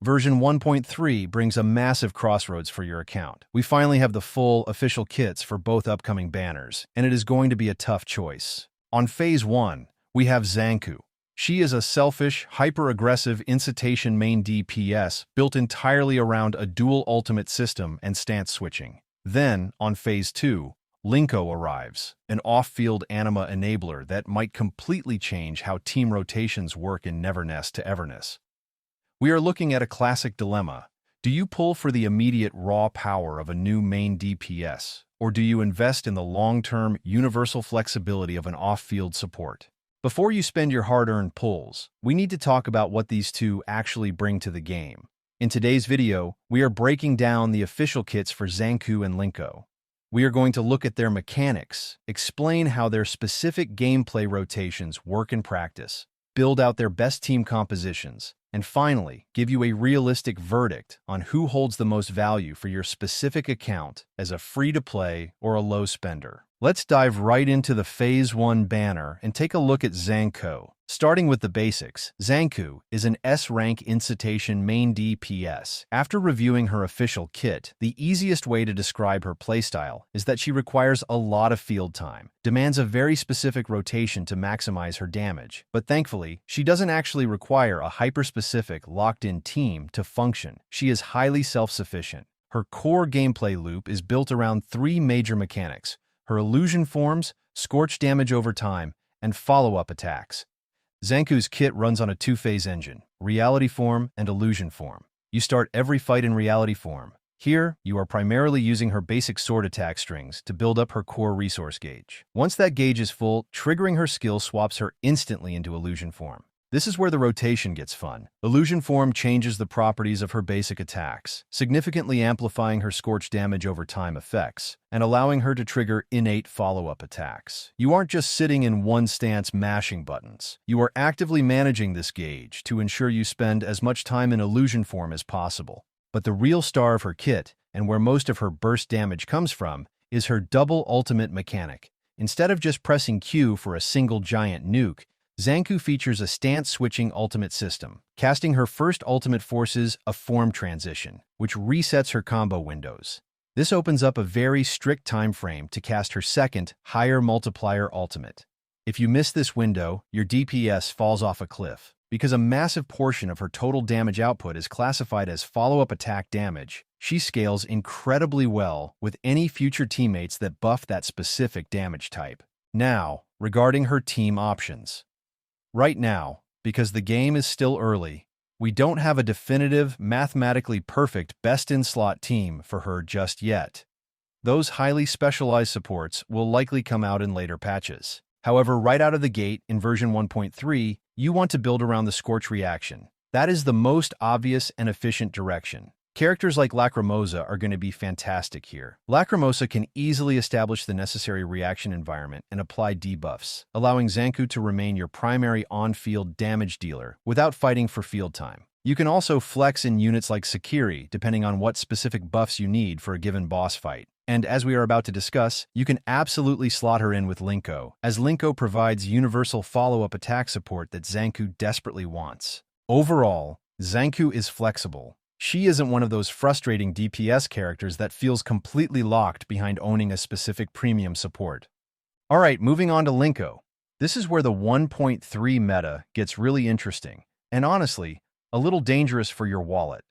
Version 1.3 brings a massive crossroads for your account. We finally have the full, official kits for both upcoming banners, and it is going to be a tough choice. On Phase 1, we have Zankou. She is a selfish, hyper-aggressive incitation main DPS built entirely around a dual ultimate system and stance switching. Then, on Phase 2, LINKO arrives, an off-field anima enabler that might completely change how team rotations work in Neverness To Everness. We are looking at a classic dilemma. Do you pull for the immediate raw power of a new main DPS, or do you invest in the long-term, universal flexibility of an off-field support? Before you spend your hard-earned pulls, we need to talk about what these two actually bring to the game. In today's video, we are breaking down the official kits for Zankou and LINKO. We are going to look at their mechanics, explain how their specific gameplay rotations work in practice, build out their best team compositions, and finally, give you a realistic verdict on who holds the most value for your specific account as a free-to-play or a low spender. Let's dive right into the Phase 1 banner and take a look at Zankou. Starting with the basics, Zankou is an S-rank incitation main DPS. After reviewing her official kit, the easiest way to describe her playstyle is that she requires a lot of field time, demands a very specific rotation to maximize her damage, but thankfully, she doesn't actually require a hyper-specific, locked-in team to function. She is highly self-sufficient. Her core gameplay loop is built around three major mechanics: her illusion forms, scorch damage over time, and follow-up attacks. Zankou's kit runs on a two-phase engine, reality form and illusion form. You start every fight in reality form. Here, you are primarily using her basic sword attack strings to build up her core resource gauge. Once that gauge is full, triggering her skill swaps her instantly into illusion form. This is where the rotation gets fun. Illusion form changes the properties of her basic attacks, significantly amplifying her scorch damage over time effects, and allowing her to trigger innate follow-up attacks. You aren't just sitting in one stance mashing buttons. You are actively managing this gauge to ensure you spend as much time in illusion form as possible. But the real star of her kit, and where most of her burst damage comes from, is her double ultimate mechanic. Instead of just pressing Q for a single giant nuke, Zankou features a stance-switching ultimate system. Casting her first ultimate forces a form transition, which resets her combo windows. This opens up a very strict time frame to cast her second, higher multiplier ultimate. If you miss this window, your DPS falls off a cliff. Because a massive portion of her total damage output is classified as follow-up attack damage, she scales incredibly well with any future teammates that buff that specific damage type. Now, regarding her team options. Right now, because the game is still early, we don't have a definitive, mathematically perfect best-in-slot team for her just yet. Those highly specialized supports will likely come out in later patches. However, right out of the gate in version 1.3, you want to build around the Scorch reaction. That is the most obvious and efficient direction. Characters like Lacrimosa are going to be fantastic here. Lacrimosa can easily establish the necessary reaction environment and apply debuffs, allowing Zankou to remain your primary on-field damage dealer without fighting for field time. You can also flex in units like Sakiri depending on what specific buffs you need for a given boss fight. And as we are about to discuss, you can absolutely slot her in with LINKO, as LINKO provides universal follow-up attack support that Zankou desperately wants. Overall, Zankou is flexible. She isn't one of those frustrating DPS characters that feels completely locked behind owning a specific premium support. Alright, moving on to LINKO. This is where the 1.3 meta gets really interesting, and honestly, a little dangerous for your wallet.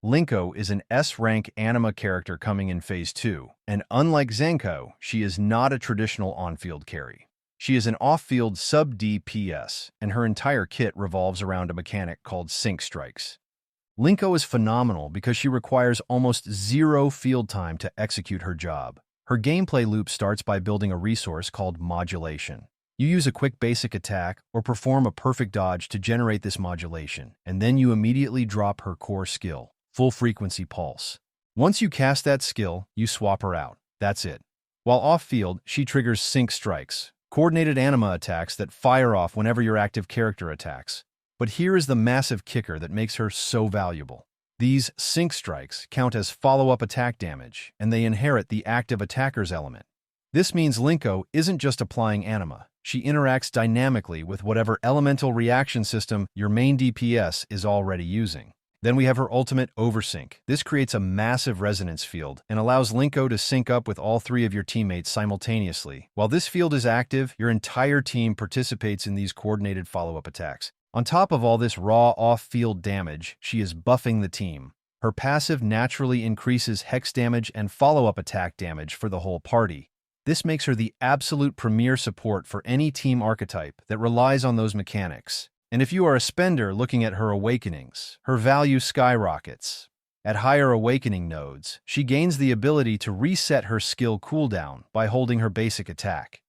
LINKO is an S-rank anima character coming in Phase 2, and unlike Zankou, she is not a traditional on-field carry. She is an off-field sub-DPS, and her entire kit revolves around a mechanic called sync strikes. LINKO is phenomenal because she requires almost zero field time to execute her job. Her gameplay loop starts by building a resource called modulation. You use a quick basic attack or perform a perfect dodge to generate this modulation, and then you immediately drop her core skill, Full Frequency Pulse. Once you cast that skill, you swap her out. That's it. While off-field, she triggers sync strikes, coordinated anima attacks that fire off whenever your active character attacks. But here is the massive kicker that makes her so valuable. These sync strikes count as follow-up attack damage, and they inherit the active attacker's element. This means LINKO isn't just applying anima. She interacts dynamically with whatever elemental reaction system your main DPS is already using. Then we have her ultimate Oversync. This creates a massive resonance field and allows LINKO to sync up with all 3 of your teammates simultaneously. While this field is active, your entire team participates in these coordinated follow-up attacks. On top of all this raw off-field damage, she is buffing the team. Her passive naturally increases hex damage and follow-up attack damage for the whole party. This makes her the absolute premier support for any team archetype that relies on those mechanics. And if you are a spender looking at her awakenings, her value skyrockets. At higher awakening nodes, she gains the ability to reset her skill cooldown by holding her basic attack.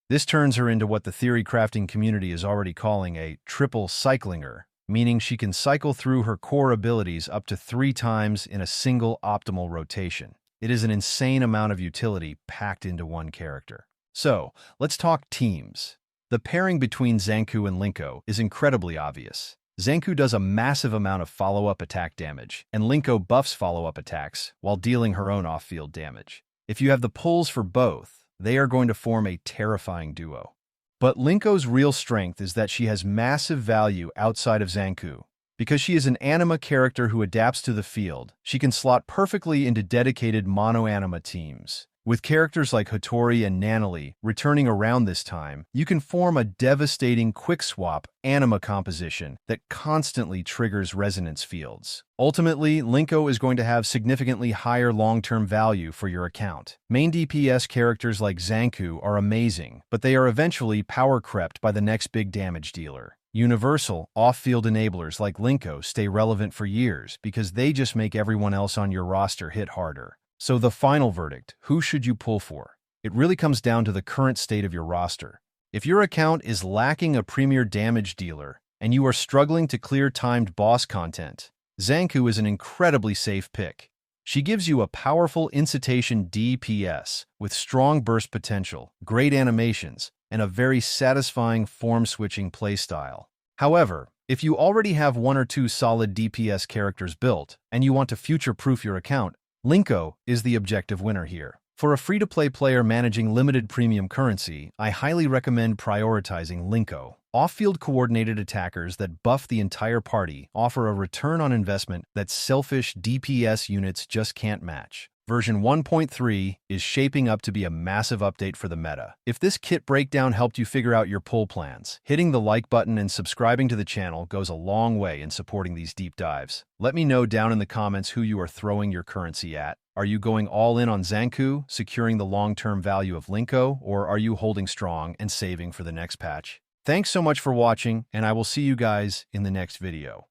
This turns her into what the theory crafting community is already calling a triple cyclinger, meaning she can cycle through her core abilities up to 3 times in a single optimal rotation. It is an insane amount of utility packed into one character. So, let's talk teams. The pairing between Zankou and LINKO is incredibly obvious. Zankou does a massive amount of follow-up attack damage, and LINKO buffs follow-up attacks while dealing her own off-field damage. If you have the pulls for both, they are going to form a terrifying duo. But LINKO's real strength is that she has massive value outside of Zankou. Because she is an anima character who adapts to the field, she can slot perfectly into dedicated mono-anima teams. With characters like Hattori and Nanali returning around this time, you can form a devastating quick-swap anima composition that constantly triggers resonance fields. Ultimately, LINKO is going to have significantly higher long-term value for your account. Main DPS characters like Zankou are amazing, but they are eventually power-crept by the next big damage dealer. Universal, off-field enablers like LINKO stay relevant for years because they just make everyone else on your roster hit harder. So the final verdict, who should you pull for? It really comes down to the current state of your roster. If your account is lacking a premier damage dealer and you are struggling to clear timed boss content, Zankou is an incredibly safe pick. She gives you a powerful incitation DPS with strong burst potential, great animations, and a very satisfying form-switching playstyle. However, if you already have 1 or 2 solid DPS characters built and you want to future-proof your account, LINKO is the objective winner here. For a free-to-play player managing limited premium currency, I highly recommend prioritizing LINKO. Off-field coordinated attackers that buff the entire party offer a return on investment that selfish DPS units just can't match. Version 1.3 is shaping up to be a massive update for the meta. If this kit breakdown helped you figure out your pull plans, hitting the like button and subscribing to the channel goes a long way in supporting these deep dives. Let me know down in the comments who you are throwing your currency at. Are you going all in on Zankou, securing the long-term value of LINKO, or are you holding strong and saving for the next patch? Thanks so much for watching, and I will see you guys in the next video.